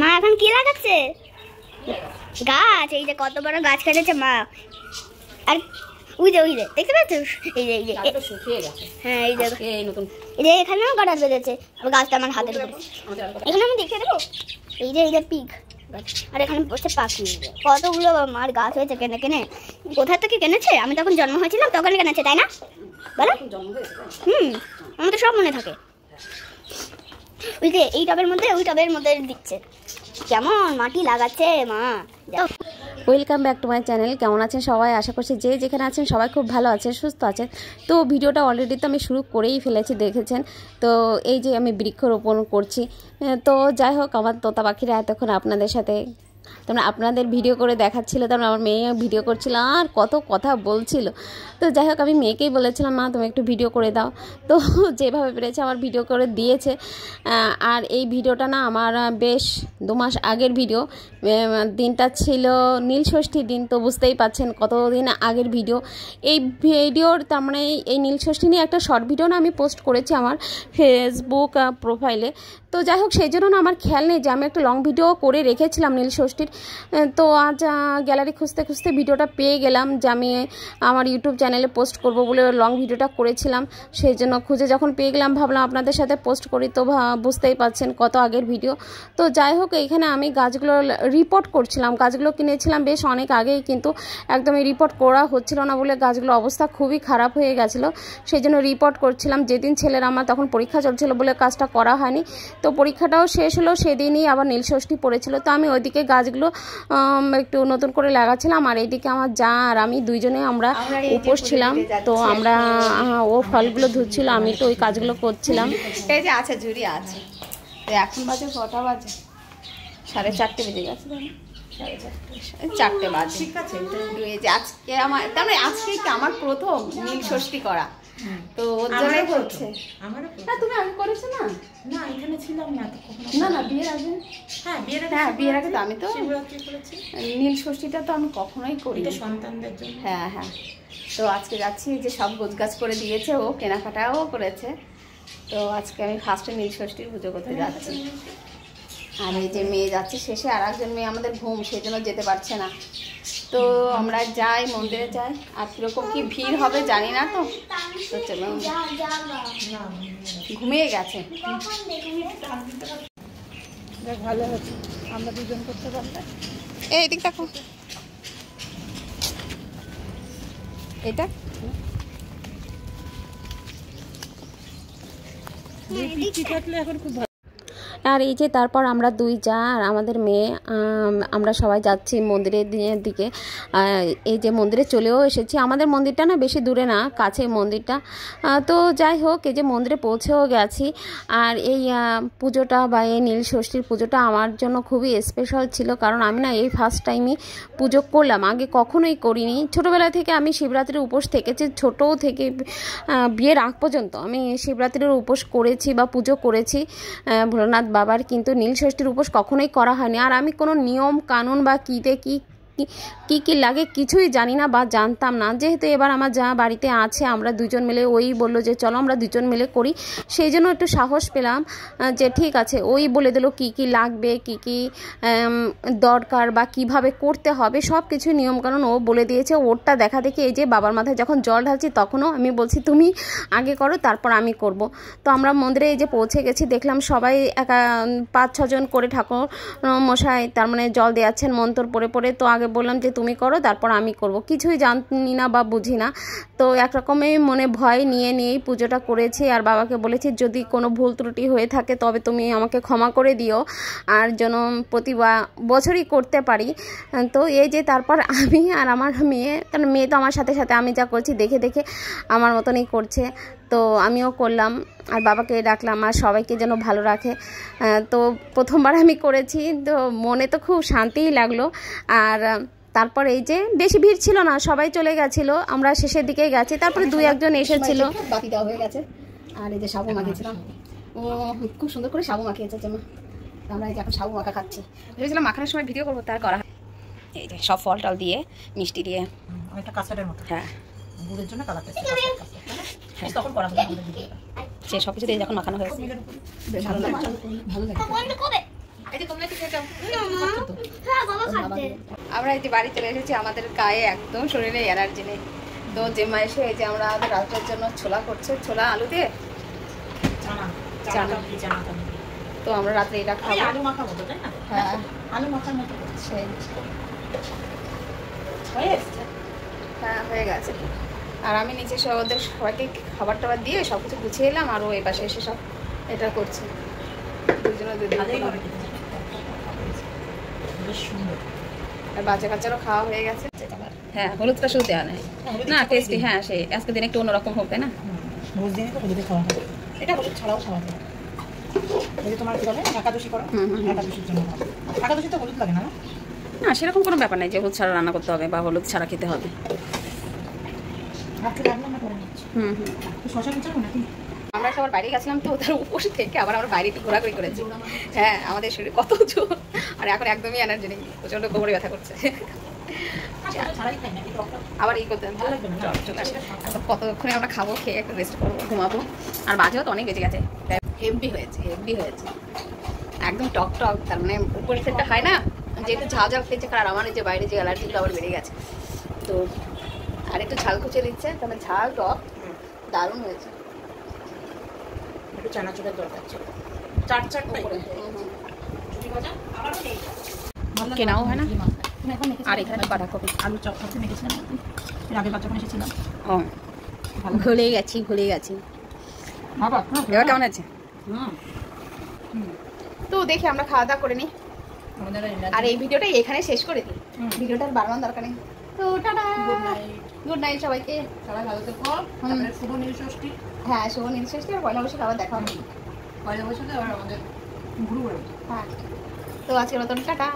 মা এখন কি লাগাচ্ছে? গাছ। এই যে কত বড় গাছ কেটেছে মা। আর ওই যে দেখতে পাচ্ছ? এই যে শুকিয়ে গেছে। হ্যাঁ এই যে নতুন এই যে এখানেও গাছ বেঁধেছে। আর গাছটা আমার হাতের উপরে। এখানে আমি দেখে দেবো। এই যে পিক। আর এখানে বসে পাখি। কতগুলো মার গাছ হয়েছে কেনে কেনে। কোথা থেকে কিনেছে? আমি তখন জন্ম হয়েছিলাম তখন কিনেছে, তাই না বলো? আমার তো সব মনে থাকে। ওই যে এই টবের মধ্যে ওই টবের মধ্যে দিচ্ছে। কেমন মাটি লাগাচ্ছে মা। Welcome back to my channel. কেমন আছেন সবাই? আশা করছি যে যেখানে আছেন সবাই খুব ভালো আছেন, সুস্থ আছেন। তো ভিডিওটা অলরেডি তো আমি শুরু করেই ফেলেছি, দেখেছেন। তো এই যে আমি বৃক্ষরোপণ করছি। তো যাই হোক, আমার তোতা পাখিরা এতক্ষণ আপনাদের সাথে তোমরা আপনাদের ভিডিও করে দেখাচ্ছিল, তারপর আমার মেয়ে ভিডিও করছিল আর কত কথা বলছিল। তো যাই হোক, আমি মেয়েকেই বলেছিলাম মা তুমি একটু ভিডিও করে দাও। তো যেভাবে পেরেছে আমার ভিডিও করে দিয়েছে। আর এই ভিডিওটা না আমার বেশ 2 মাস আগের ভিডিও। দিনটা ছিল নীলষষ্ঠীর দিন, তো বুঝতেই পাচ্ছেন কতদিন আগের ভিডিও। এই ভিডিওর তার মানে এই নীলষষ্ঠী নিয়ে একটা শর্ট ভিডিও না আমি পোস্ট করেছি আমার ফেসবুক প্রোফাইলে। তো যাই হোক, সেই জন্য না আমার খেয়াল নেই যে আমি একটা লং ভিডিও করে রেখেছিলাম নীলষষ্ঠীর। তো আজ গ্যালারি খুঁজতে খুঁজতে ভিডিওটা পেয়ে গেলাম যে আমি আমার ইউটিউব চ্যানেলে পোস্ট করব বলে লং ভিডিওটা করেছিলাম। সেই জন্য খুঁজে যখন পেয়ে গেলাম ভাবলাম আপনাদের সাথে পোস্ট করি। তো বুঝতেই পাচ্ছেন কত আগের ভিডিও। তো যাই হোক, এইখানে আমি গাছগুলো রিপোর্ট করছিলাম। গাছগুলো কিনেছিলাম বেশ অনেক আগেই, কিন্তু একদমই রিপোর্ট করা হচ্ছিল না বলে গাছগুলোর অবস্থা খুবই খারাপ হয়ে গেছিলো। সেই জন্য রিপোর্ট করছিলাম। যেদিন ছেলের আমার তখন পরীক্ষা চলছিল বলে কাজটা করা হয়নি। তো পরীক্ষাটাও শেষ হলো, সেদিনই আবার নীলষষ্ঠী পড়েছিল। তো আমি ওইদিকে গাছগুলো একটু নতুন করে লাগাচ্ছিলাম, আর এইদিকে আমার যা আর আমি দুইজনে আমরা উপোস ছিলাম। তো আমরা ও ফলগুলো ধুচ্ছিল, আমি তো ওই কাজগুলো করছিলাম। এই যে আছে ঝুড়ি আছে। তো এখন বাজে কটা বাজে? 4:30 বেজে গেছে। 4:30 বাজে। ঠিক আছে। আজকে আমার তার মানে আজকে কি আমার প্রথম নীলষষ্ঠী করা। তো ওর জন্যই হচ্ছে। না তুমি আগে করেছো না? না এখানে ছিলাম না তো। না বিয়ের আগে। হ্যাঁ বিয়ের আগে তো আমি তো নীলষষ্ঠীটা তো আমি কখনোই করি না সন্তানদের জন্য। হ্যাঁ। তো আজকে যাচ্ছি, যে সব গোছগাছ করে দিয়েছে ও, কেনাকাটাও করেছে। তো আজকে আমি ফার্স্টে নীলষষ্ঠীর পুজো করতে যাচ্ছি। আর এই যে মেয়ে যাচ্ছে শেষে, আর একজন মেয়ে আমাদের ঘুম, সেই জন্য যেতে পারছে না। তো আমরা যাই, মন্দিরে যাই। আর কিরকম কি ভিড় হবে জানি না। তো চলো, ঘুমিয়ে গেছে। ভালো হচ্ছে আমরা দুজন করতে পারলে। এই দিক দেখো, এটা এখন খুব ভালো। আর এই যে তারপর আমরা দুই যা আর আমাদের মেয়ে আমরা সবাই যাচ্ছি মন্দিরের দিকে। এই যে মন্দিরে চলেও এসেছি। আমাদের মন্দিরটা না বেশি দূরে না, কাছে মন্দিরটা। তো যাই হোক, এই যে মন্দিরে পৌঁছেও গেছি। আর এই পুজোটা বা এই নীলষষ্ঠীর পুজোটা আমার জন্য খুবই স্পেশাল ছিল, কারণ আমি না এই ফার্স্ট টাইমই পুজো করলাম, আগে কখনোই করিনি। ছোটোবেলা থেকে আমি শিবরাত্রির উপোস থেকেছি, ছোটো থেকে বিয়ের আগ পর্যন্ত আমি শিবরাত্রির উপোস করেছি বা পুজো করেছি ভোলানাথ বাবার, কিন্তু নীলষষ্ঠীর উপোস কখনোই করা হয়নি। আর আমি কোনো নিয়ম কানুন বা কি লাগে কিছুই জানি না বা জানতাম না। যেহেতু এবার আমার যা বাড়িতে আছে, আমরা দুজন মিলে, ওই বললো যে চলো আমরা দুজন মিলে করি। সেই জন্য একটু সাহস পেলাম যে ঠিক আছে। ওই বলে দিল কি লাগবে, কি দরকার বা কিভাবে করতে হবে, সব কিছু নিয়মকানুন ও বলে দিয়েছে। ওরটা দেখা দেখি এই যে বাবার মাথায় যখন জল ঢালছি তখনও আমি বলছি তুমি আগে করো তারপর আমি করব। তো আমরা মন্দিরে এই যে পৌঁছে গেছি, দেখলাম সবাই 5-6 জন করে ঠাকুর মশাই তার মানে জল দেওয়াচ্ছেন মন্ত্র পড়ে। তো আগে বললাম যে তুমি করো তারপর আমি করব, কিছুই জানি না বা বুঝি না। তো একরকমই মনে ভয় নিয়েই পুজোটা করেছি। আর বাবাকে বলেছি যদি কোনো ভুল ত্রুটি হয়ে থাকে তবে তুমি আমাকে ক্ষমা করে দিও, আর যেন প্রতি বছরই করতে পারি। তো এই যে তারপর আমি আর আমার মেয়ে, কারণ মেয়ে তো আমার সাথে সাথে আমি যা করছি দেখে আমার মতনই করছে। তো আমিও করলাম আর বাবাকে ডাকলাম আর সবাইকে যেন ভালো রাখে। তো প্রথমবার আমি করেছি, তো মনে তো খুব শান্তিই লাগলো। আর তারপর এই যে বেশি ভিড় ছিল না, সবাই চলে গেছিলো, আমরা শেষের দিকে গেছি। তারপরে 2-1 জন এসেছিল। বাতি দেওয়া হয়ে গেছে। আর এই যে সাবু মাখিয়েছিলাম, ও খুব সুন্দর করে সাবু মাখিয়েছে মা। আমরা এই যে এখন সাবু মাখা খাচ্ছি। ভেবেছিলাম মাখানোর সময় ভিডিও করবো, তার করা। এই যে সব ফল টল দিয়ে মিষ্টি দিয়ে অনেকটা কাঁচাটের মতো। হ্যাঁ, গুড়ের জন্য কালারটা তখন করা হবে আমাদের ভিডিওটা। সে সব কিছু দিয়ে যখন মাখানো হয়েছে ভালো লাগে। এই যে তোমরা কি খেতে হ্যাঁ বাবা খাচ্ছে। আমরা এই যে বাড়ি চলে এসেছি, আমাদের গায়ে একদম শরীরে এনার্জি নেই। তো জেমা এসে এই যে আমরা রাতের জন্য ছোলা করছে, ছোলা আলু দিয়ে। চানা চানা। চানা চানা তো আমরা রাত্রে এটা এই খাবো। আলু মাখা মতো তাই না? হ্যাঁ আলু মাখার মতো করছে। সেই হয়ে এসছে। হ্যাঁ হয়ে গেছে। আর আমি নিচে সব ওদের সবাইকে খাবার টাবার দিয়ে সব কিছু গুছিয়ে এলাম, আর ও এই পাশে এসে সব এটা করছে। দুজনে দুদিন ভালোই হবে খেতে। বেশ সুন্দর। আর বাচ্চা কাচ্চারও খাওয়া হয়ে গেছে। হ্যাঁ হলুদটা শুধু দেওয়া নেই না, টেস্টি। হ্যাঁ সেই আজকে দিন একটু অন্যরকম হোক, তাই না? রোজ দিনে তো হলুদে খাওয়া হয়। এটা হলুদ ছাড়াও খাওয়া যায়। এই যে তোমার কি বলে একাদশী করো, একাদশীর জন্য খাও। একাদশী তো হলুদ লাগে না? না সেরকম কোনো ব্যাপার নেই যে হলুদ ছাড়া রান্না করতে হবে বা হলুদ ছাড়া খেতে হবে। রাত্রে রান্না আমরা করে নিচ্ছি। শশা কুচাবো নাকি? আমরা সবার বাইরে গেছিলাম, তো ওদের উপোস থেকে আবার আমরা বাইরে একটু ঘোরাঘুরি করেছি। হ্যাঁ আমাদের শরীর কত জোর, আর এখন একদমই এনার্জি নেই, প্রচণ্ড কোমরে ব্যথা করছে। ছাড়াই খাই না, এই টকটা আবার এই করতে ভালো লাগবে না। চলে আসে। এখন কতক্ষণে আমরা খাবো, খেয়ে একটু রেস্ট করবো, ঘুমাবো। আর বাজেও তো অনেক বেজে গেছে, হেভি হয়েছে হেভি হয়েছে একদম টক টক। তার মানে উপর সেটটা হয় না, যেহেতু ঝাল ঝাল খেয়েছে, কারণ আমার এই যে বাইরে যে অ্যালার্জিগুলো আবার বেড়ে গেছে, তো আর একটু ঝাল কুচিয়ে দিচ্ছে, তাহলে ঝাল টক দারুণ হয়েছে। একটু চানাচুরের দরকার ছিল। চারটাই করে চুটি ভাজা আবারও নেই। কেনাও হয় না। এখন মেখেছি। আর এখানে বাঁধাকপি। আলু চপ করতে মেখেছিলাম এর আগের বার যখন এসেছিলাম। ও ভুলে গেছি। বাবা এবার কেমন আছে? হুম তো দেখি আমরা খাওয়া দাওয়া করে নিই, আমাদের আর এই ভিডিওটা এখানে শেষ করে দিই। ভিডিওটার বাড়ানোর দরকার নেই। তো tata, good night. Good night সবাইকে। সবাই ভালো থেকো। তারপরে শুভ নীলষষ্ঠী। হ্যাঁ শুভ নীলষষ্ঠী আর পয়লা বৈশাখ আবার দেখা হবে। পয়লা বৈশাখে আবার আমাদের ঘুরু হ্যাঁ তো আজকের মতন টাটা।